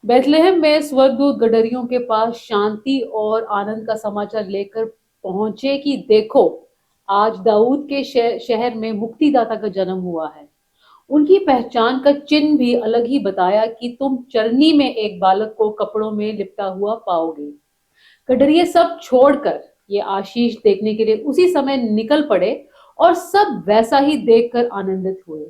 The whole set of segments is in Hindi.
बेथलेहम में स्वर्गदूत गडरियों के पास शांति और आनंद का समाचार लेकर पहुंचे कि देखो, आज दाऊद के शहर में मुक्तिदाता का जन्म हुआ है। उनकी पहचान का चिन्ह भी अलग ही बताया कि तुम चरनी में एक बालक को कपड़ों में लिपटा हुआ पाओगे। गडरिये सब छोड़कर ये आशीष देखने के लिए उसी समय निकल पड़े और सब वैसा ही देखकर आनंदित हुए।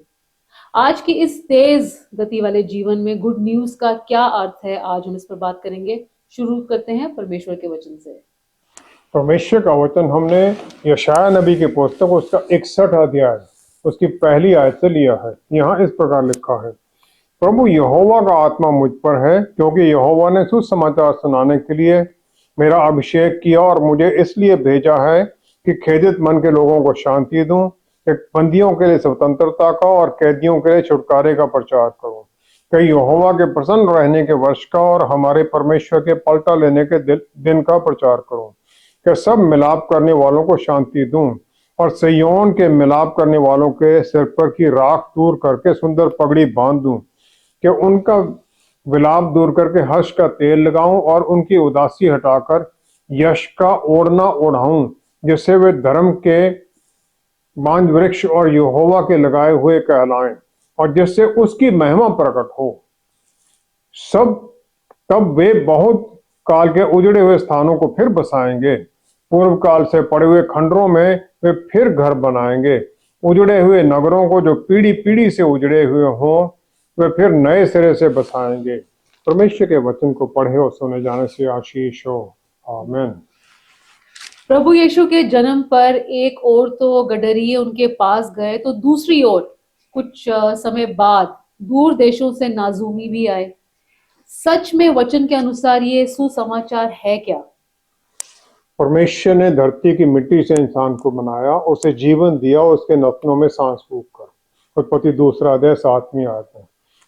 आज की इस तेज गति वाले जीवन में गुड न्यूज का क्या अर्थ है, आज हम इस पर बात करेंगे। शुरू करते हैं परमेश्वर के वचन से। परमेश्वर का वचन हमने यशाया नबी की पुस्तक उसका 61 अध्याय उसकी पहली आयत से लिया है। यहाँ इस प्रकार लिखा है, प्रभु यहोवा का आत्मा मुझ पर है, क्योंकि यहोवा ने सुसमाचार सुनाने के लिए मेरा अभिषेक किया और मुझे इसलिए भेजा है कि खेदित मन के लोगों को शांति दूं, एक बंदियों के लिए स्वतंत्रता का और कैदियों के लिए छुटकारे का प्रचार करूं, कि यहोवा के प्रसन्न रहने के वर्ष का और हमारे परमेश्वर के पलटा लेने के दिन का प्रचार करूं, कि सब मिलाप करने वालों को शांति दूं और सिय्योन के मिलाप करने वालों के सिर पर की राख दूर करके सुंदर पगड़ी बांध दूं, कि उनका विलाप दूर करके हर्ष का तेल लगाऊं और उनकी उदासी हटाकर यश का ओढ़ना ओढ़ाऊं, जिससे वे धर्म के बांज वृक्ष और यहोवा के लगाए हुए कहलाएं और जिससे उसकी महिमा प्रकट हो। सब तब वे बहुत काल के उजड़े हुए स्थानों को फिर बसाएंगे, पूर्व काल से पड़े हुए खंडरों में वे फिर घर बनाएंगे। उजड़े हुए नगरों को जो पीढ़ी पीढ़ी से उजड़े हुए हों, वे फिर नए सिरे से बसाएंगे। परमेश्वर के वचन को पढ़े और सुने जाने से आशीष हो। आमीन। प्रभु यीशु के जन्म पर एक ओर तो गडरिये उनके पास गए, तो दूसरी ओर कुछ समय बाद दूर देशों से नाजूमी भी आए। सच में वचन के अनुसार ये सुसमाचार है क्या? परमेश्वर ने धरती की मिट्टी से इंसान को बनाया, उसे जीवन दिया, उसके नथनों में सांस फूंक कर। उत्पत्ति 2 अध्याय 7वीं आयत में,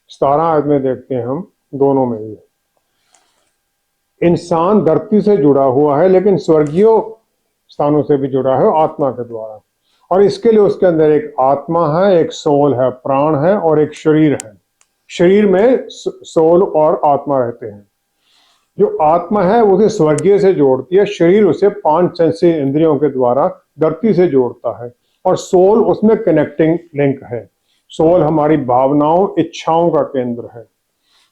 17 आयत में देखते हैं हम दोनों में ही। इंसान धरती से जुड़ा हुआ है, लेकिन स्वर्गीय स्थानों से भी जुड़ा है आत्मा के द्वारा। और इसके लिए उसके अंदर एक आत्मा है, एक सोल है, प्राण है और एक शरीर है। शरीर में सोल और आत्मा रहते हैं। जो आत्मा है उसे स्वर्गीय से जोड़ती है, शरीर उसे 5 सेंसरी इंद्रियों के द्वारा धरती से जोड़ता है, और सोल उसमें कनेक्टिंग लिंक है। सोल हमारी भावनाओं, इच्छाओं का केंद्र है।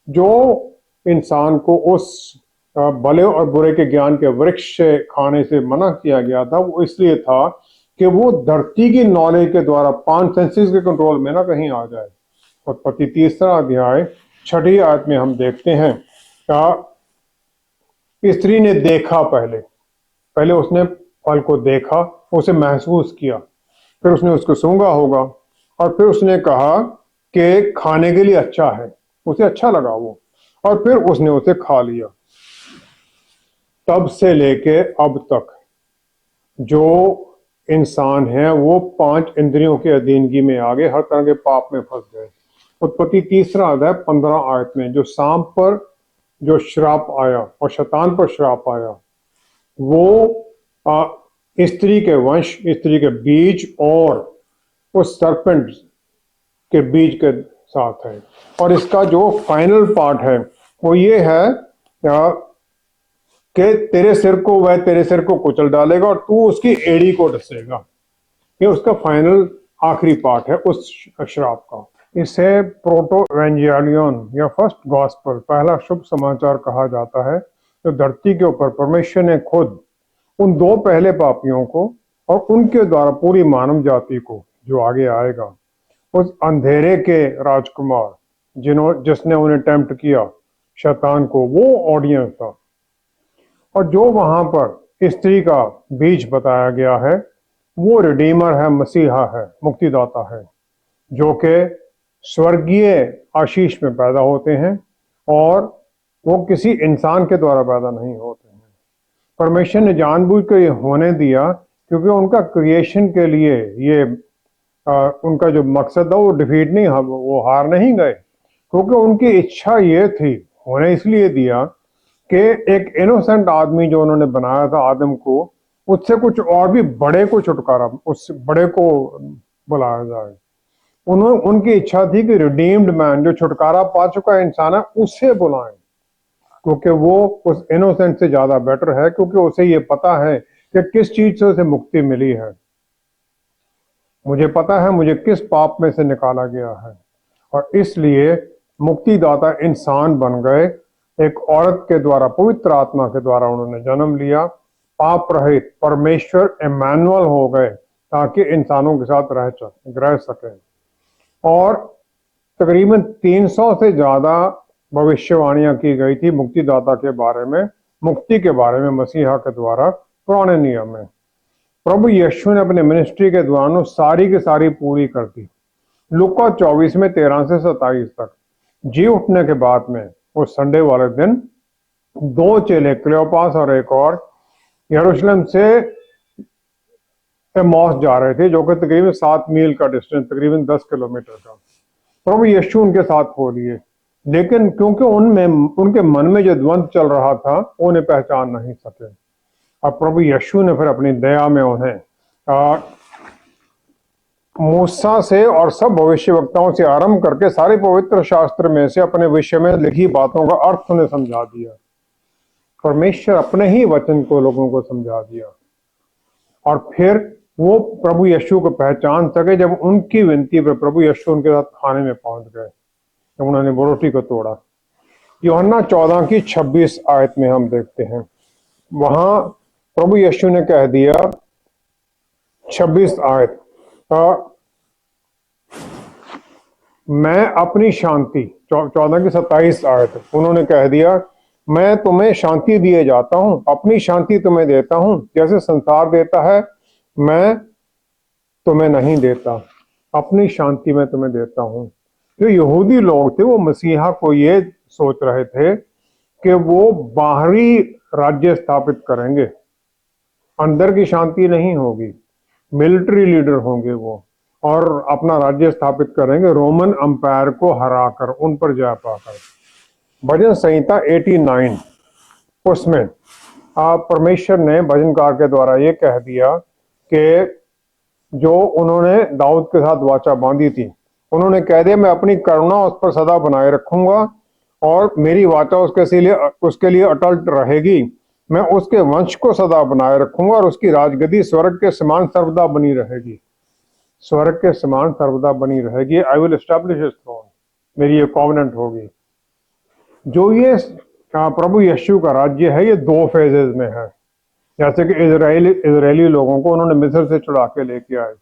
जो इंसान को उस भले और बुरे के ज्ञान के वृक्ष से खाने से मना किया गया था, वो इसलिए था कि वो धरती की नॉलेज के द्वारा 5 सेंसेस के कंट्रोल में ना कहीं आ जाए। उत्पत्ति 3 अध्याय 6वीं आयत में हम देखते हैं, स्त्री ने देखा, पहले उसने फल को देखा, उसे महसूस किया, फिर उसने उसको सूंघा होगा और फिर उसने कहा कि खाने के लिए अच्छा है, उसे अच्छा लगा वो, और फिर उसने उसे खा लिया। तब से लेके अब तक जो इंसान है वो 5 इंद्रियों के अधीनगी में आ गए, हर तरह के पाप में फंस गए। उत्पत्ति 3 अध्याय 15 आयत में जो सांप पर जो श्राप आया और शैतान पर श्राप आया, वो स्त्री के वंश, स्त्री के बीज और उस सर्पेंट के बीज के साथ है। और इसका जो फाइनल पार्ट है वो ये है कि तेरे सिर को वह तेरे सिर को कुचल डालेगा और तू उसकी एड़ी को डसेगा। ये उसका फाइनल आखिरी पार्ट है उस श्राप का। इसे प्रोटो एवेंजेलियन या फर्स्ट गॉस्पेल, पहला शुभ समाचार कहा जाता है, जो धरती के ऊपर परमेश्वर ने खुद उन 2 पहले पापियों को और उनके द्वारा पूरी मानव जाति को, जो आगे आएगा, उस अंधेरे के राजकुमार जिसने उन्हें टेम्प्ट किया, शैतान को, वो ऑडियंस था। और जो वहां पर स्त्री का बीज बताया गया है वो रिडीमर है, मसीहा है, मुक्तिदाता है, जो कि स्वर्गीय आशीष में पैदा होते हैं और वो किसी इंसान के द्वारा पैदा नहीं होते हैं। परमेश्वर ने जानबूझकर ये होने दिया क्योंकि उनका क्रिएशन के लिए ये उनका जो मकसद था वो डिफीट नहीं, वो हार नहीं गए, क्योंकि उनकी इच्छा ये थी, होने इसलिए दिया कि एक इनोसेंट आदमी जो उन्होंने बनाया था आदम को, उससे कुछ और भी बड़े को छुटकारा, उस बड़े को बुलाया जाए। उनकी इच्छा थी कि रिडीम्ड मैन, जो छुटकारा पा चुका इंसान है, उसे बुलाएं। क्योंकि वो उस इनोसेंट से ज्यादा बेटर है, क्योंकि उसे ये पता है कि किस चीज से उसे मुक्ति मिली है। मुझे पता है मुझे किस पाप में से निकाला गया है, और इसलिए मुक्तिदाता इंसान बन गए। एक औरत के द्वारा, पवित्र आत्मा के द्वारा उन्होंने जन्म लिया। पाप रहित परमेश्वर इमैनुअल हो गए, ताकि इंसानों के साथ रह सके। और तकरीबन 300 से ज्यादा भविष्यवाणियां की गई थी मुक्तिदाता के बारे में, मुक्ति के बारे में मसीहा के द्वारा पुराने नियम में। प्रभु यीशु ने अपने मिनिस्ट्री के दौरान वो सारी की सारी पूरी कर दी। लूका 24 में 13 से 27 तक जी उठने के बाद में उस संडे वाले दिन 2 चेले, क्लेopas और एक और, यरूशलेम से एमॉस जा रहे थे, जो कि तकरीबन 7 मील का डिस्टेंस, तकरीबन 10 किलोमीटर का। प्रभु यीशु उनके साथ हो लिए, लेकिन क्योंकि उनके मन में जो द्वंद्व चल रहा था, उन्हें पहचान नहीं सके। अब प्रभु यीशु ने फिर अपनी दया में उन्हें मूसा से और सब भविष्यवक्ताओं से आरंभ करके सारे पवित्र शास्त्र में से अपने विषय में लिखी बातों का अर्थ उन्हें समझा दिया। परमेश्वर अपने ही वचन को लोगों को समझा दिया, और फिर वो प्रभु यीशु को पहचान सके जब उनकी विनती पर प्रभु यीशु उनके साथ खाने में पहुंच गए, जब उन्होंने वो रोटी को तोड़ा। यूहन्ना 14 की 26 आयत में हम देखते हैं, वहां प्रभु यीशु ने कह दिया, 26 आयत, मैं अपनी शांति, 14 की 27 आयत, उन्होंने कह दिया, मैं तुम्हें शांति दिए जाता हूं, अपनी शांति तुम्हें देता हूं, जैसे संसार देता है मैं तुम्हें नहीं देता, अपनी शांति मैं तुम्हें देता हूं। जो यहूदी लोग थे वो मसीहा को ये सोच रहे थे कि वो बाहरी राज्य स्थापित करेंगे, अंदर की शांति नहीं होगी। मिलिट्री लीडर होंगे वो, और अपना राज्य स्थापित करेंगे रोमन अंपायर को हराकर, उन पर जय पाकर। भजन संहिता 89 उसमें परमेश्वर ने भजनकार के द्वारा ये कह दिया कि जो उन्होंने दाऊद के साथ वाचा बांधी थी, उन्होंने कह दिया, मैं अपनी करुणा उस पर सदा बनाए रखूंगा, और मेरी वाचा उसके लिए अटल रहेगी। मैं उसके वंश को सदा बनाए रखूंगा, और उसकी राजगद्दी स्वर्ग के समान सर्वदा बनी रहेगी। स्वर्ग के समान सर्वदा बनी रहेगी। I will establish his throne, मेरी ये कॉवेनेंट होगी। जो ये प्रभु यीशु का राज्य है, ये 2 फेजेस में है। जैसे कि इजरायली लोगों को उन्होंने मिस्र से छुड़ा के लेके आए।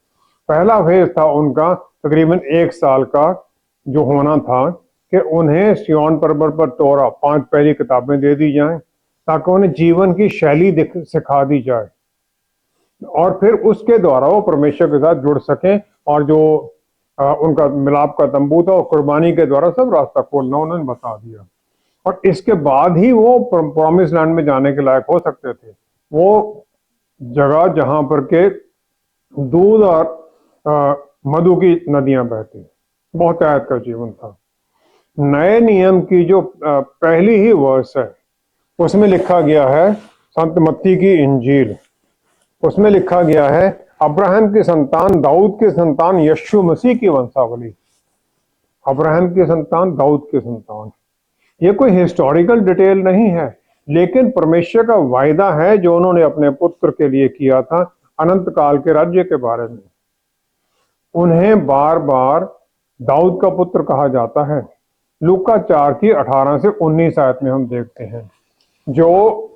पहला फेज था उनका तकरीबन 1 साल का, जो होना था कि उन्हें सिय्योन पर्वत पर तोरा 5 पहली किताबें दे दी जाएं, ताकि उन्हें जीवन की शैली सिखा दी जाए, और फिर उसके द्वारा वो परमेश्वर के साथ जुड़ सकें, और जो उनका मिलाप का तंबू था और कुर्बानी के द्वारा सब रास्ता खोलना उन्होंने बता दिया। और इसके बाद ही वो प्रॉमिस लैंड में जाने के लायक हो सकते थे। वो जगह जहां पर के दूध और मधु की नदियां बहती, बहुत आयत का जीवन था। नए नियम की जो पहली ही वर्स है, उसमें लिखा गया है, संत मत्ती की इंजील, उसमें लिखा गया है, अब्राहम की संतान, दाऊद की संतान, यीशु मसीह की वंशावली। अब्राहम की संतान, दाऊद की संतान। ये कोई हिस्टोरिकल डिटेल नहीं है, लेकिन परमेश्वर का वायदा है जो उन्होंने अपने पुत्र के लिए किया था, अनंत काल के राज्य के बारे में। उन्हें बार बार दाऊद का पुत्र कहा जाता है। लूका 4 की 18 से 19 आयत में हम देखते हैं, जो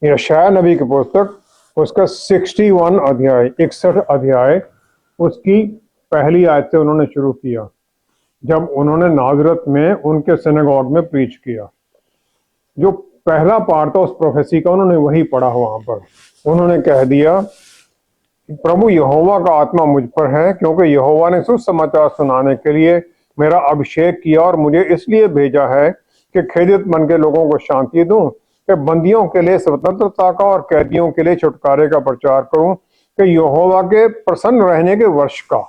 यशायाह नबी की पुस्तक, उसका 61 अध्याय, 61 अध्याय, उसकी पहली आयत से उन्होंने शुरू किया, जब उन्होंने नाजरत में उनके सिनेगॉग में प्रीच किया। जो पहला पार्ट था उस प्रोफेसी का, उन्होंने वही पढ़ा। वहां पर उन्होंने कह दिया, प्रभु यहोवा का आत्मा मुझ पर है, क्योंकि यहोवा ने सुसमाचार सुनाने के लिए मेरा अभिषेक किया, और मुझे इसलिए भेजा है कि खेदित मन के लोगों को शांति दूं, कि बंदियों के लिए स्वतंत्रता का और कैदियों के लिए छुटकारे का प्रचार करूं, कि यहोवा के प्रसन्न रहने के वर्ष का,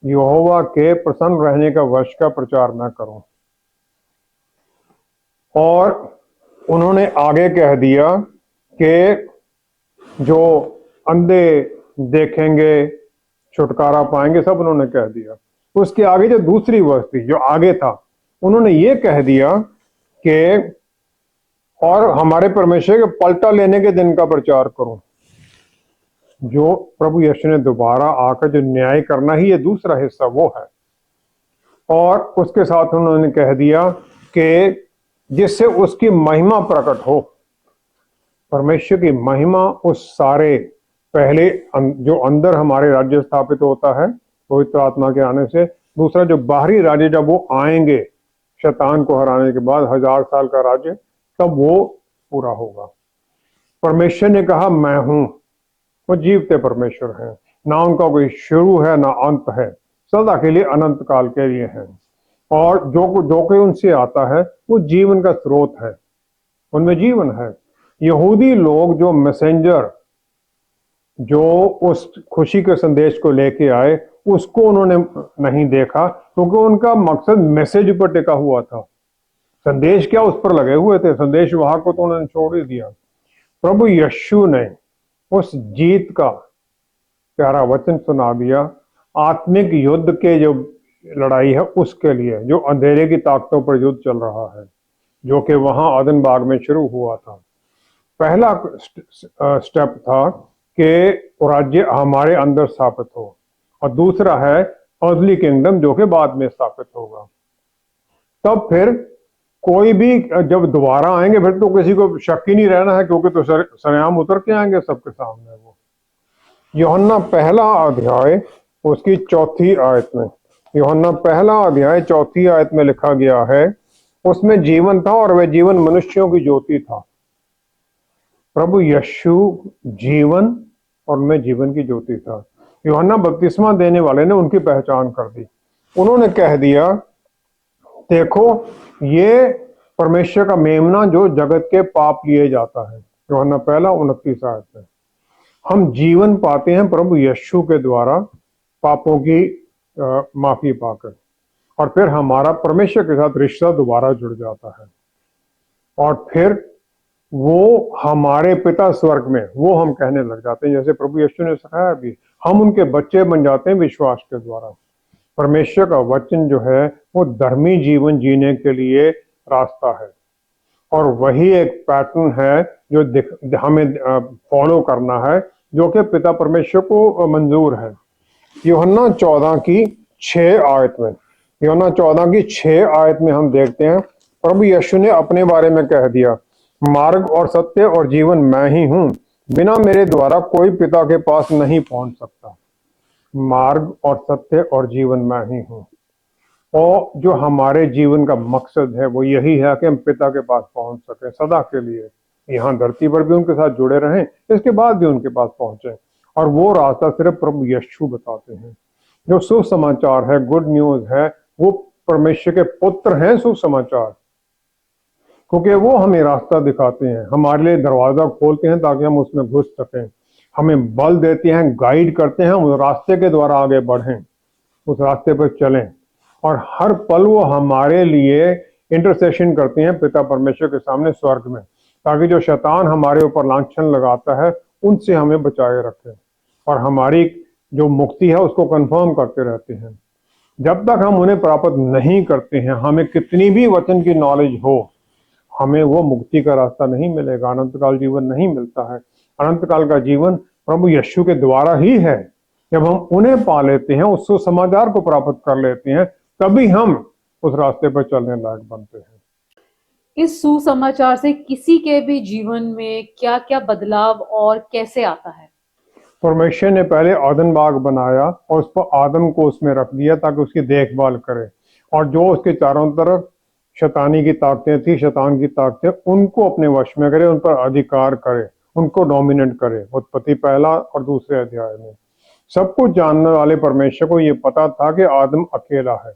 यहोवा के प्रसन्न रहने का वर्ष का प्रचार मैं करूं। और उन्होंने आगे कह दिया कि जो अंधे देखेंगे, छुटकारा पाएंगे, सब उन्होंने कह दिया। उसके आगे जो दूसरी वर्ष थी, जो आगे था, उन्होंने ये कह दिया कि और हमारे परमेश्वर के पलटा लेने के दिन का प्रचार करो। जो प्रभु यीशु ने दोबारा आकर जो न्याय करना ही, ये दूसरा हिस्सा वो है। और उसके साथ उन्होंने कह दिया कि जिससे उसकी महिमा प्रकट हो। परमेश्वर की महिमा उस सारे पहले जो अंदर हमारे राज्य स्थापित होता है पवित्र आत्मा के आने से, दूसरा जो बाहरी राज्य जब वो आएंगे शैतान को हराने के बाद 1000 साल का राज्य, तब वो पूरा होगा। परमेश्वर ने कहा मैं हूं, वो जीवते परमेश्वर हैं, ना उनका कोई शुरू है ना अंत है, सदा के लिए अनंत काल के लिए हैं। और जो कोई उनसे आता है वो जीवन का स्रोत है, उनमें जीवन है। यहूदी लोग जो मैसेंजर जो उस खुशी के संदेश को लेके आए, उसको उन्होंने नहीं देखा, क्योंकि उनका मकसद मैसेज पर टिका हुआ था। संदेश क्या उस पर लगे हुए थे, संदेश वहां को तो उन्होंने छोड़ ही दिया। प्रभु यीशु ने उस जीत का प्यारा वचन सुना दिया, आत्मिक युद्ध के जो लड़ाई है उसके लिए, जो अंधेरे की ताकतों पर युद्ध चल रहा है, जो कि वहां आदन बाग में शुरू हुआ था। पहला स्टेप था कि राज्य हमारे अंदर स्थापित हो, और दूसरा है अर्ली किंगडम जो कि बाद में स्थापित होगा। तब फिर कोई भी जब दोबारा आएंगे फिर तो किसी को शक ही नहीं रहना है, क्योंकि तो सरेआम उतर के आएंगे सबके सामने। वो यूहन्ना पहला अध्याय उसकी 4थी आयत में, यूहन्ना पहला अध्याय 4थी आयत में लिखा गया है, उसमें जीवन था और वह जीवन मनुष्यों की ज्योति था। प्रभु यीशु जीवन और मैं जीवन की ज्योति था। यूहन्ना बपतिस्मा देने वाले ने उनकी पहचान कर दी। उन्होंने कह दिया देखो ये परमेश्वर का मेमना जो जगत के पाप लिए जाता है। यूहन्ना पहला 29 आयत में हम जीवन पाते हैं प्रभु यीशु के द्वारा, पापों की माफी पाकर, और फिर हमारा परमेश्वर के साथ रिश्ता दोबारा जुड़ जाता है, और फिर वो हमारे पिता स्वर्ग में वो हम कहने लग जाते हैं, जैसे प्रभु यीशु ने सिखाया भी, हम उनके बच्चे बन जाते हैं विश्वास के द्वारा। परमेश्वर का वचन जो है वो धर्मी जीवन जीने के लिए रास्ता है, और वही एक पैटर्न है जो हमें फॉलो करना है, जो कि पिता परमेश्वर को मंजूर है। यूहन्ना 14 की 6 आयत में, यूहन्ना 14 की 6 आयत में हम देखते हैं प्रभु यीशु ने अपने बारे में कह दिया, मार्ग और सत्य और जीवन मैं ही हूं, बिना मेरे द्वारा कोई पिता के पास नहीं पहुंच सकता। मार्ग और सत्य और जीवन मैं ही हूं। और जो हमारे जीवन का मकसद है वो यही है कि हम पिता के पास पहुंच सके सदा के लिए, यहाँ धरती पर भी उनके साथ जुड़े रहें, इसके बाद भी उनके पास पहुंचे। और वो रास्ता सिर्फ प्रभु यीशु बताते हैं। जो सुसमाचार है, गुड न्यूज है, वो परमेश्वर के पुत्र हैं सुसमाचार, क्योंकि वो हमें रास्ता दिखाते हैं, हमारे लिए दरवाजा खोलते हैं ताकि हम उसमें घुस सकें, हमें बल देते हैं, गाइड करते हैं, उस रास्ते के द्वारा आगे बढ़ें, उस रास्ते पर चलें। और हर पल वो हमारे लिए इंटरसेशन करते हैं पिता परमेश्वर के सामने स्वर्ग में, ताकि जो शैतान हमारे ऊपर लांछन लगाता है उनसे हमें बचाए रखें, और हमारी जो मुक्ति है उसको कंफर्म करते रहते हैं। जब तक हम उन्हें प्राप्त नहीं करते हैं, हमें कितनी भी वचन की नॉलेज हो, हमें वो मुक्ति का रास्ता नहीं मिलेगा, अनंत काल जीवन नहीं मिलता है। अनंत काल का जीवन प्रभु यीशु के द्वारा ही है। जब हम उन्हें पा लेते हैं, उस सुसमाचार को प्राप्त कर लेते हैं, तभी हम उस रास्ते पर चलने लायक बनते हैं। इस सुसमाचार से किसी के भी जीवन में क्या क्या बदलाव और कैसे आता है? परमेश्वर ने पहले आदम बाग बनाया और उस पर आदम को उसमें रख दिया ताकि उसकी देखभाल करे, और जो उसके चारों तरफ शैतानी की ताकतें थी, शैतान की ताकतें, उनको अपने वश में करे, उन पर अधिकार करे, उनको डोमिनेट करे। उत्पत्ति पहला और दूसरे अध्याय में सब कुछ जानने वाले परमेश्वर को ये पता था कि आदम अकेला है,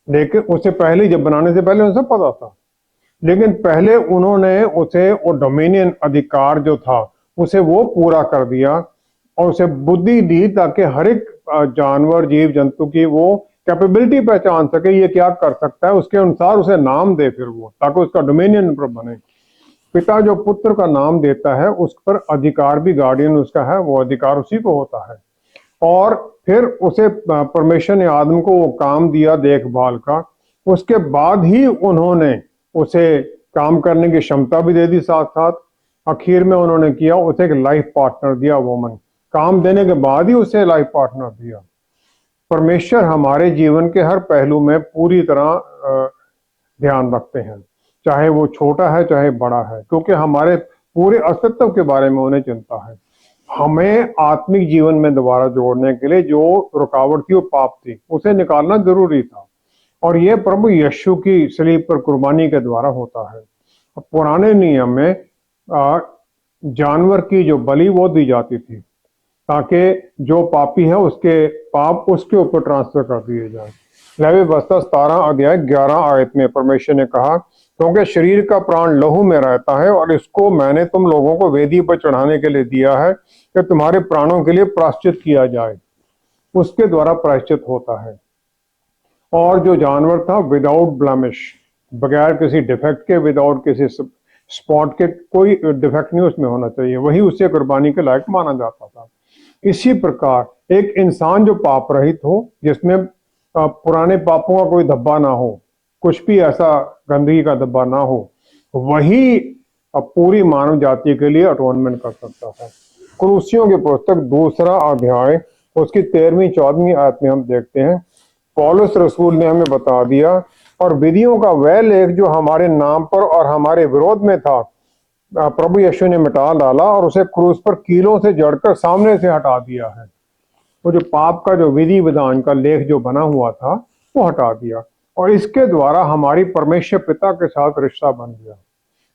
लेकिन उसे पहले, जब बनाने से पहले उसे पता था, लेकिन पहले उन्होंने उसे वो डोमिनियन अधिकार जो था उसे वो पूरा कर दिया, और उसे बुद्धि दी ताकि हर एक जानवर, जीव जंतु की वो कैपेबिलिटी पहचान सके, ये क्या कर सकता है, उसके अनुसार उसे नाम दे फिर वो, ताकि उसका डोमिनियन पर बने। पिता जो पुत्र का नाम देता है उस पर अधिकार भी गार्डियन उसका है, वो अधिकार उसी को होता है। और फिर उसे परमेश्वर ने आदम को वो काम दिया देखभाल का, उसके बाद ही उन्होंने उसे काम करने की क्षमता भी दे दी, साथ साथ आखिर में उन्होंने किया, उसे एक लाइफ पार्टनर दिया। वुमन काम देने के बाद ही उसे लाइफ पार्टनर दिया। परमेश्वर हमारे जीवन के हर पहलू में पूरी तरह ध्यान रखते हैं, चाहे वो छोटा है चाहे बड़ा है, क्योंकि हमारे पूरे अस्तित्व के बारे में उन्हें चिंता है। हमें आत्मिक जीवन में दोबारा जोड़ने के लिए जो रुकावट थी वो पाप थी, उसे निकालना जरूरी था, और ये प्रभु यीशु की सलीब पर कुर्बानी के द्वारा होता है। पुराने नियम में जानवर की जो बलि वो दी जाती थी, ताकि जो पापी है उसके पाप उसके ऊपर ट्रांसफर कर दिए जाए। लेवी व्यवस्था 17 अध्याय 11 आयत में परमेश्वर ने कहा, क्योंकि शरीर का प्राण लहू में रहता है और इसको मैंने तुम लोगों को वेदी पर चढ़ाने के लिए दिया है कि तुम्हारे प्राणों के लिए प्रायश्चित किया जाए। उसके द्वारा प्रायश्चित होता है। और जो जानवर था विदाउट ब्लेमिश, बगैर किसी डिफेक्ट के, विदाउट किसी स्पॉट के, कोई डिफेक्ट नहीं उसमें होना चाहिए, वही उससे कुर्बानी के लायक माना जाता था। इसी प्रकार एक इंसान जो पाप रहित हो, जिसमें पुराने पापों का कोई धब्बा ना हो, कुछ भी ऐसा गंदगी का धब्बा ना हो, वही पूरी मानव जाति के लिए अटोनमेंट कर सकता है। कुलुस्सियों की पुस्तक 2 अध्याय उसकी 13वीं 14वीं आयत में हम देखते हैं, पौलुस रसूल ने हमें बता दिया, और विधियों का वह लेख जो हमारे नाम पर और हमारे विरोध में था, प्रभु यीशु ने मिटा डाला और उसे क्रूस पर कीलों से जड़कर सामने से हटा दिया है। वो जो पाप का जो विधि विधान का लेख जो बना हुआ था वो हटा दिया, और इसके द्वारा हमारी परमेश्वर पिता के साथ रिश्ता बन गया।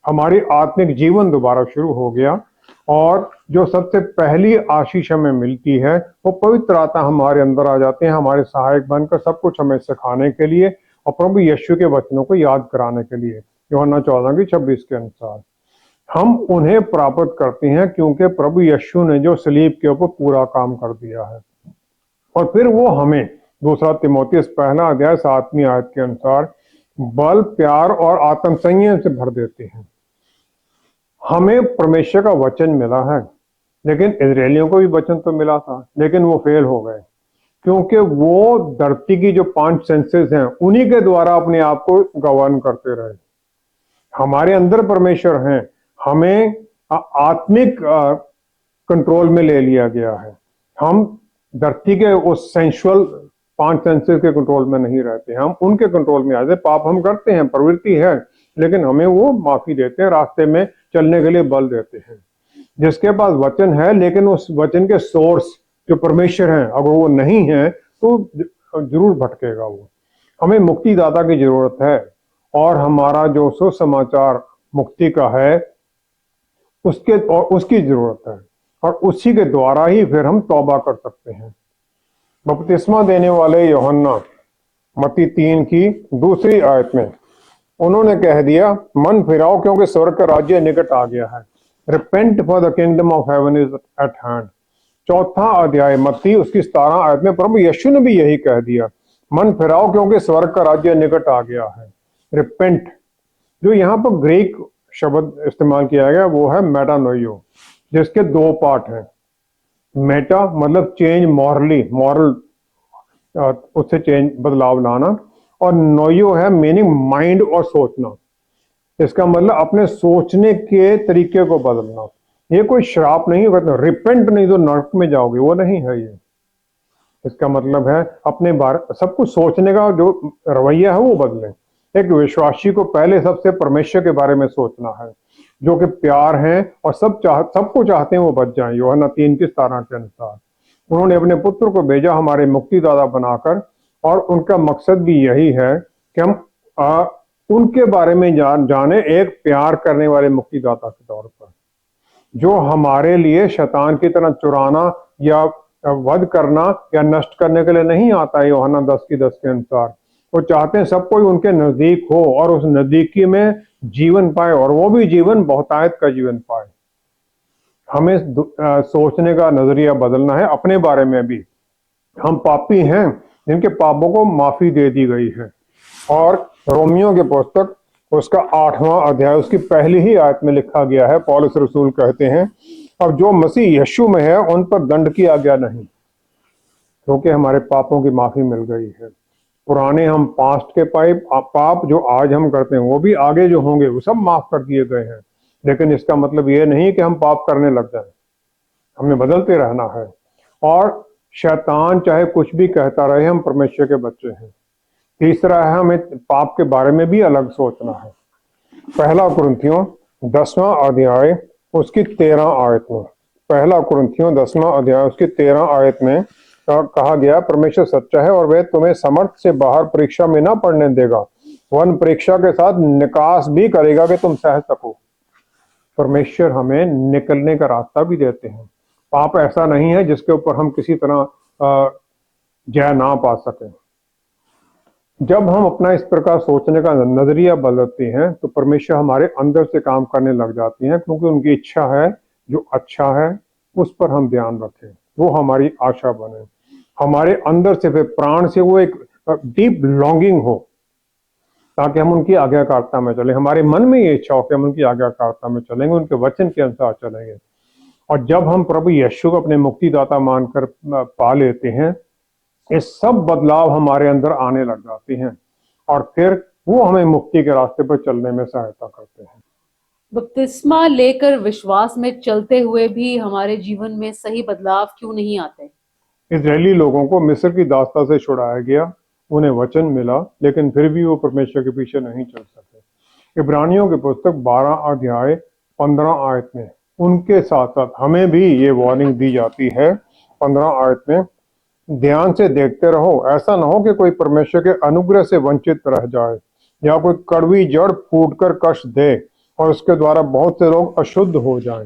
हमारी आत्मिक जीवन दोबारा शुरू हो गया, और जो सबसे पहली आशीष हमें मिलती है वो पवित्र आत्मा हमारे अंदर आ जाते हैं, हमारे सहायक बनकर सब कुछ हमें सिखाने के लिए और प्रभु यीशु के वचनों को याद कराने के लिए। यूहन्ना 14:26 के अनुसार हम उन्हें प्राप्त करते हैं, क्योंकि प्रभु यीशु ने जो सलीब के ऊपर पूरा काम कर दिया है, और फिर वो हमें 2 तीमुथियुस 1 अध्याय 7वीं आयत के अनुसार बल, प्यार और आत्म संयम से भर देते हैं। हमें परमेश्वर का वचन मिला है, लेकिन इजरायलियों को भी वचन तो मिला था, लेकिन वो फेल हो गए, क्योंकि वो धरती की जो 5 सेंसेस हैं उन्हीं के द्वारा अपने आप को गवर्न करते रहे। हमारे अंदर परमेश्वर हैं, हमें आत्मिक कंट्रोल में ले लिया गया है। हम धरती के उस सेंसुअल 5 सेंसेस के कंट्रोल में नहीं रहते, हम उनके कंट्रोल में आते। पाप हम करते हैं, प्रवृत्ति है, लेकिन हमें वो माफी देते हैं, रास्ते में चलने के लिए बल देते हैं। जिसके पास वचन है, लेकिन उस वचन के सोर्स जो परमेश्वर हैं अगर वो नहीं है तो जरूर भटकेगा वो। हमें मुक्तिदाता की जरूरत है, और हमारा जो सुसमाचार मुक्ति का है उसकी जरूरत है, और उसी के द्वारा ही फिर हम तौबा कर सकते हैं। बपतिस्मा देने वाले यूहन्ना मत्ती 3 की 2 आयत में उन्होंने कह दिया, मन फिराओ क्योंकि स्वर्ग का राज्य निकट आ गया है। Repent for the kingdom of heaven is eight hand. 4 अध्याय मत्ती उसकी 17 आयत में प्रभु यीशु ने भी यही कह दिया, मन फिराओ क्योंकि स्वर्ग का राज्य निकट आ गया है। रिपेंट, जो यहाँ पर ग्रीक शब्द इस्तेमाल किया गया वो है मेटानोइयो, जिसके 2 पार्ट हैं। मेटा मतलब चेंज मॉरली, मॉरल उससे चेंज बदलाव लाना, और नोयो है मीनिंग माइंड और सोचना। इसका मतलब अपने सोचने के तरीके को बदलना। ये कोई श्राप नहीं है, रिपेंट नहीं तो नरक में जाओगे, वो नहीं है ये। इसका मतलब है अपने बारे सब कुछ सोचने का जो रवैया है वो बदलें। एक विश्वासी को पहले सबसे परमेश्वर के बारे में सोचना है, जो कि प्यार है और सबको चाहते हैं वो बच जाएं। यूहन्ना 3 की 17 के अनुसार उन्होंने अपने पुत्र को भेजा हमारे मुक्तिदाता बनाकर, और उनका मकसद भी यही है कि हम उनके बारे में जाने, एक प्यार करने वाले मुक्तिदाता के तौर पर, जो हमारे लिए शैतान की तरह चुराना या वध करना या नष्ट करने के लिए नहीं आता है। यूहन्ना 10 की 10 के अनुसार वो चाहते हैं सब कोई उनके नजदीक हो और उस नजदीकी में जीवन पाए, और वो भी जीवन बहुतायत का जीवन पाए। हमें सोचने का नजरिया बदलना है अपने बारे में भी। हम पापी हैं जिनके पापों को माफी दे दी गई है। और रोमियो की पुस्तक उसका 8वां अध्याय उसकी पहली ही आयत में लिखा गया है, पौलुस रसूल कहते हैं, अब जो मसीह यीशु में है उन पर दंड की आज्ञा नहीं, क्योंकि हमारे पापों की माफी मिल गई है। पुराने हम पास्ट के पाप जो आज हम करते हैं वो भी आगे जो होंगे वो सब माफ कर दिए गए हैं। लेकिन इसका मतलब ये नहीं कि हम पाप करने लग जाएं, हमें बदलते रहना है। और शैतान चाहे कुछ भी कहता रहे, हम परमेश्वर के बच्चे हैं। तीसरा है, हमें पाप के बारे में भी अलग सोचना है। पहला कुरिन्थियों 10वां अध्याय उसकी 13 आयत में, पहला कुरिन्थियों 10वां अध्याय उसकी 13 आयत में कहा गया, परमेश्वर सच्चा है और वह तुम्हें समर्थ से बाहर परीक्षा में ना पड़ने देगा, वह परीक्षा के साथ निकास भी करेगा कि तुम सह सको। परमेश्वर हमें निकलने का रास्ता भी देते हैं। पाप ऐसा नहीं है जिसके ऊपर हम किसी तरह जय ना पा सके। जब हम अपना इस प्रकार सोचने का नजरिया बदलते हैं तो परमेश्वर हमारे अंदर से काम करने लग जाती हैं, क्योंकि उनकी इच्छा है जो अच्छा है उस पर हम ध्यान रखें, वो हमारी आशा बने, हमारे अंदर से फिर प्राण से वो एक डीप लॉन्गिंग हो, ताकि हम उनकी आज्ञाकारिता में चलें। हमारे मन में ये इच्छा हो कि हम उनकी आज्ञाकारिता में चलेंगे, उनके वचन के अनुसार चलेंगे। और जब हम प्रभु यीशु को अपने मुक्तिदाता मानकर पा लेते हैं, ये सब बदलाव हमारे अंदर आने लग जाते हैं और फिर वो हमें मुक्ति के रास्ते पर चलने में सहायता करते हैं। बपतिस्मा लेकर विश्वास में चलते हुए भी हमारे जीवन में सही बदलाव क्यों नहीं आते? इजरायली लोगों को मिस्र की दास्ता से छुड़ाया गया, उन्हें वचन मिला, लेकिन फिर भी वो परमेश्वर के पीछे नहीं चल सके। इब्रानियों की पुस्तक 12 अध्याय 15 आयत में उनके साथ साथ हमें भी ये वार्निंग दी जाती है। 15 आयत में, ध्यान से देखते रहो, ऐसा ना हो कि कोई परमेश्वर के अनुग्रह से वंचित रह जाए या कोई कड़वी जड़ फूटकर कष्ट दे और उसके द्वारा बहुत से लोग अशुद्ध हो जाएं।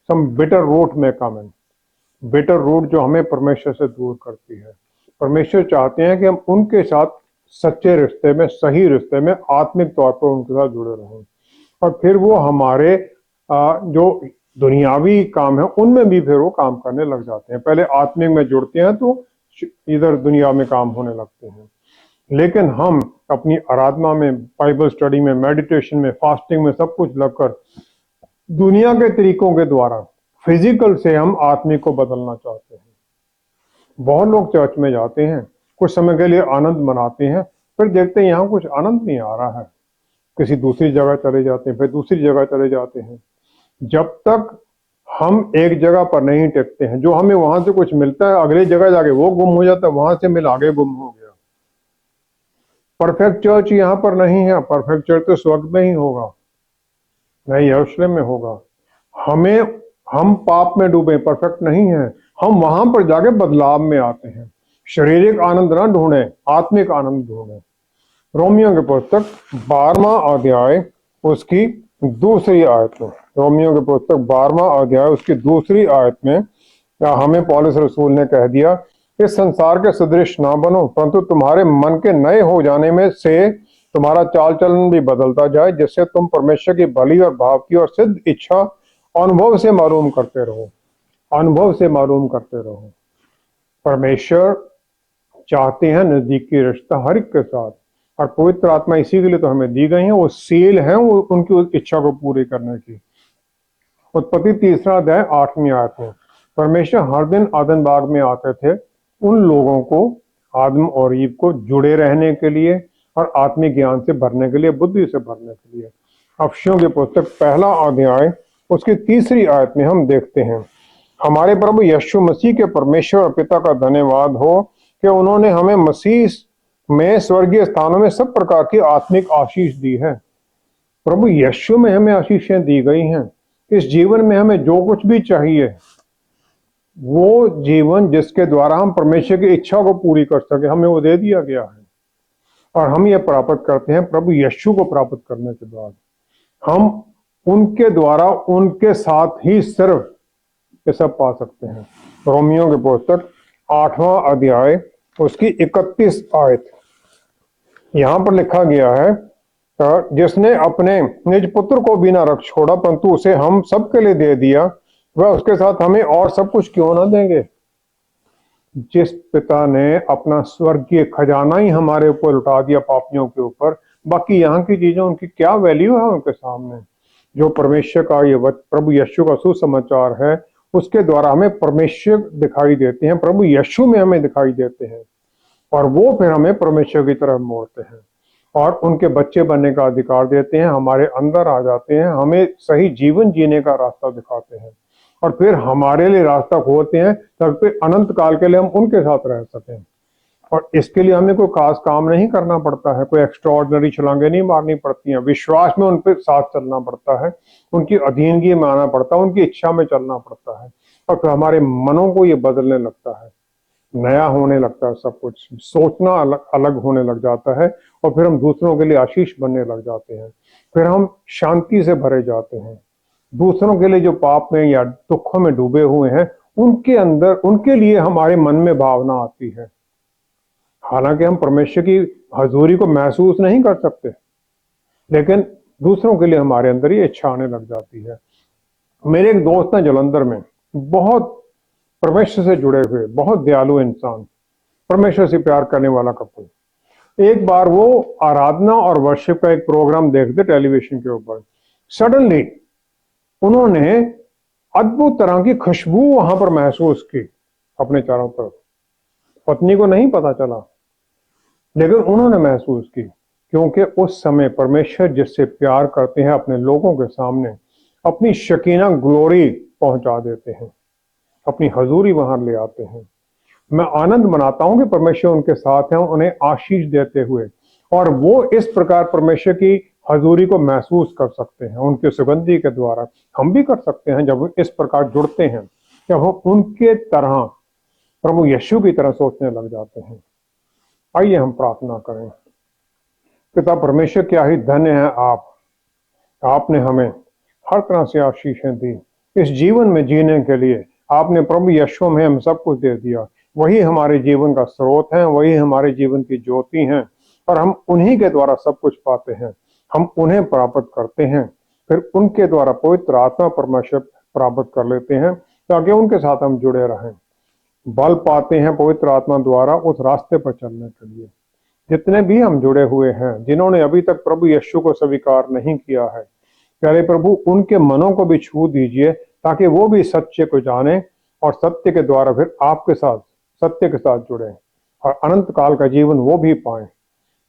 सम बिटर रूट में कम इन, बिटर रूट जो हमें परमेश्वर से दूर करती है। परमेश्वर चाहते हैं कि हम उनके साथ सच्चे रिश्ते में, सही रिश्ते में, आत्मिक तौर पर उनके साथ जुड़े रहें, और फिर वो हमारे जो दुनियावी काम है उनमें भी फिर वो काम करने लग जाते हैं। पहले आत्मिक में जुड़ते हैं तो इधर दुनिया में काम होने लगते हैं। लेकिन हम अपनी आराधना में, बाइबल स्टडी में, मेडिटेशन में, फास्टिंग में सब कुछ लगकर दुनिया के तरीकों के द्वारा फिजिकल से हम आत्मिक को बदलना चाहते हैं। बहुत लोग चर्च में जाते हैं, कुछ समय के लिए आनंद मनाते हैं, फिर देखते हैं यहाँ कुछ आनंद नहीं आ रहा है, किसी दूसरी जगह चले जाते हैं, फिर दूसरी जगह चले जाते हैं। जब तक हम एक जगह पर नहीं टिकते हैं, जो हमें वहां से कुछ मिलता है अगली जगह जाके वो गुम हो जाता है, वहां से मिल आगे गुम हो गया। परफेक्ट चर्च यहाँ पर नहीं है, परफेक्ट चर्च तो स्वर्ग में ही होगा, नहीं यरूशलेम में होगा। हम पाप में डूबे, परफेक्ट नहीं है, हम वहां पर जाके बदलाव में आते हैं। शारीरिक आनंद ना ढूंढे, आत्मिक आनंद ढूंढे। रोमियो की पुस्तक 12वां अध्याय उसकी दूसरी आयत में, रोमियो की पुस्तक 12वां अध्याय उसकी दूसरी आयत में हमें पौलुस रसूल ने कह दिया, इस संसार के सदृश ना बनो, परंतु तुम्हारे मन के नए हो जाने में से तुम्हारा चाल चलन भी बदलता जाए, जिससे तुम परमेश्वर की भली और भाव की और सिद्ध इच्छा अनुभव से मालूम करते रहो, अनुभव से मालूम करते रहो। परमेश्वर चाहते हैं नजदीकी रिश्ता हर एक के साथ, और पवित्र आत्मा इसी के लिए तो हमें दी गई है, वो सील है वो उनकी उस इच्छा को पूरी करने की। उत्पत्ति 3 अध्याय 8वीं आयत में, परमेश्वर हर दिन आदम बाग में आते थे उन लोगों को, आदम और ईव को जुड़े रहने के लिए और आत्मिक ज्ञान से भरने के लिए, बुद्धि से भरने के लिए। अफसियों की पुस्तक 1 अध्याय उसकी 3री आयत में हम देखते हैं, हमारे प्रभु यीशु मसीह के परमेश्वर और पिता का धन्यवाद हो कि उन्होंने हमें मसीह में स्वर्गीय स्थानों में सब प्रकार की आत्मिक आशीष दी है। प्रभु यीशु में हमें आशीषें दी गई हैं। इस जीवन में हमें जो कुछ भी चाहिए, वो जीवन जिसके द्वारा हम परमेश्वर की इच्छा को पूरी कर सके, हमें वो दे दिया गया है। और हम ये प्राप्त करते हैं प्रभु यीशु को प्राप्त करने के बाद। हम उनके द्वारा, उनके साथ ही सिर्फ ये सब पा सकते हैं। रोमियो की पुस्तक 8वां अध्याय उसकी 31 आयत, यहाँ पर लिखा गया है, जिसने अपने निज पुत्र को भी ना रख छोड़ा परंतु उसे हम सबके लिए दे दिया, वह उसके साथ हमें और सब कुछ क्यों ना देंगे। जिस पिता ने अपना स्वर्गीय खजाना ही हमारे ऊपर लुटा दिया पापियों के ऊपर, बाकी यहाँ की चीजें उनकी क्या वैल्यू है उनके सामने। जो परमेश्वर का ये प्रभु यीशु का सुसमाचार है, उसके द्वारा हमें परमेश्वर दिखाई देते हैं, प्रभु यीशु में हमें दिखाई देते हैं। और वो फिर हमें परमेश्वर की तरफ मोड़ते हैं और उनके बच्चे बनने का अधिकार देते हैं, हमारे अंदर आ जाते हैं, हमें सही जीवन जीने का रास्ता दिखाते हैं और फिर हमारे लिए रास्ता खोलते हैं ताकि अनंत काल के लिए हम उनके साथ रह सकें। और इसके लिए हमें कोई खास काम नहीं करना पड़ता है, कोई एक्स्ट्रा ऑर्डिनरी छलांगे नहीं मारनी पड़ती हैं, विश्वास में उन पर साथ चलना पड़ता है, उनकी अधीनगी में आना पड़ता है, उनकी इच्छा में चलना पड़ता है और फिर हमारे मनों को ये बदलने लगता है, नया होने लगता है, सब कुछ सोचना अलग अलग होने लग जाता है और फिर हम दूसरों के लिए आशीष बनने लग जाते हैं, फिर हम शांति से भरे जाते हैं। दूसरों के लिए जो पाप में या दुखों में डूबे हुए हैं उनके अंदर उनके लिए हमारे मन में भावना आती है। हालांकि हम परमेश्वर की हजूरी को महसूस नहीं कर सकते, लेकिन दूसरों के लिए हमारे अंदर ये इच्छा आने लग जाती है। मेरे एक दोस्त हैं जलंधर में, बहुत परमेश्वर से जुड़े हुए, बहुत दयालु इंसान, परमेश्वर से प्यार करने वाला कपल। एक बार वो आराधना और वर्शिप का एक प्रोग्राम देखते टेलीविजन के ऊपर, सडनली उन्होंने अद्भुत तरह की खुशबू वहां पर महसूस की अपने चारों तरफ। पत्नी को नहीं पता चला, लेकिन उन्होंने महसूस की, क्योंकि उस समय परमेश्वर जिससे प्यार करते हैं अपने लोगों के सामने अपनी शकीना ग्लोरी पहुंचा देते हैं, अपनी हजूरी वहां ले आते हैं। मैं आनंद मनाता हूं कि परमेश्वर उनके साथ हैं, उन्हें आशीष देते हुए, और वो इस प्रकार परमेश्वर की हजूरी को महसूस कर सकते हैं उनके सुगंधी के द्वारा। हम भी कर सकते हैं जब इस प्रकार जुड़ते हैं, जब हम उनके तरह प्रभु यीशु की तरह सोचने लग जाते हैं। आइए हम प्रार्थना करें। पिता परमेश्वर, क्या ही धन्य है आपने हमें हर तरह से आशीषें दी। इस जीवन में जीने के लिए आपने प्रभु यीशु में हम सब कुछ दे दिया। वही हमारे जीवन का स्रोत है, वही हमारे जीवन की ज्योति हैं और हम उन्हीं के द्वारा सब कुछ पाते हैं। हम उन्हें प्राप्त करते हैं, फिर उनके द्वारा पवित्र आत्मा परमेश्वर प्राप्त कर लेते हैं ताकि उनके साथ हम जुड़े रहें। बल पाते हैं पवित्र आत्मा द्वारा उस रास्ते पर चलने के लिए। जितने भी हम जुड़े हुए हैं, जिन्होंने अभी तक प्रभु यीशु को स्वीकार नहीं किया है, प्यारे प्रभु उनके मनों को भी छू दीजिए ताकि वो भी सत्य को जाने और सत्य के द्वारा फिर आपके साथ सत्य के साथ जुड़े और अनंत काल का जीवन वो भी पाएं।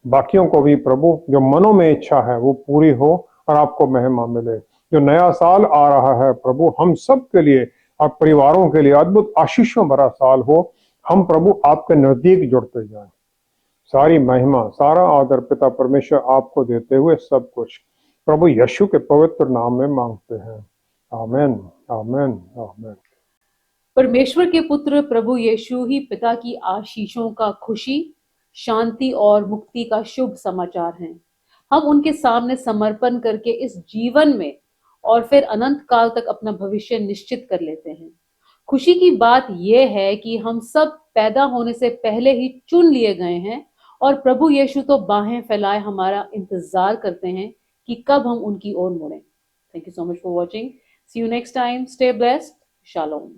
बाकियों को भी प्रभु जो मनों में इच्छा है वो पूरी हो और आपको महिमा मिले। जो नया साल आ रहा है प्रभु, हम सब के लिए और परिवारों के लिए अद्भुत आशीषों भरा साल हो। हम प्रभु आपके नजदीक जुड़ते जाएं। सारी महिमा, सारा आदर पिता परमेश्वर आपको देते हुए सब कुछ प्रभु यीशु के पवित्र नाम में मांगते हैं। आमेन, आमेन, आमेन। परमेश्वर के पुत्र प्रभु यीशु ही पिता की आशीषों का खुशी, शांति और मुक्ति का शुभ समाचार हैं। हम उनके सामने समर्पण करके इस जीवन में और फिर अनंत काल तक अपना भविष्य निश्चित कर लेते हैं। खुशी की बात यह है कि हम सब पैदा होने से पहले ही चुन लिए गए हैं और प्रभु यीशु तो बाहें फैलाए हमारा इंतजार करते हैं कि कब हम उनकी ओर मुड़ें। Thank you so much for watching. See you next time. Stay blessed. Shalom.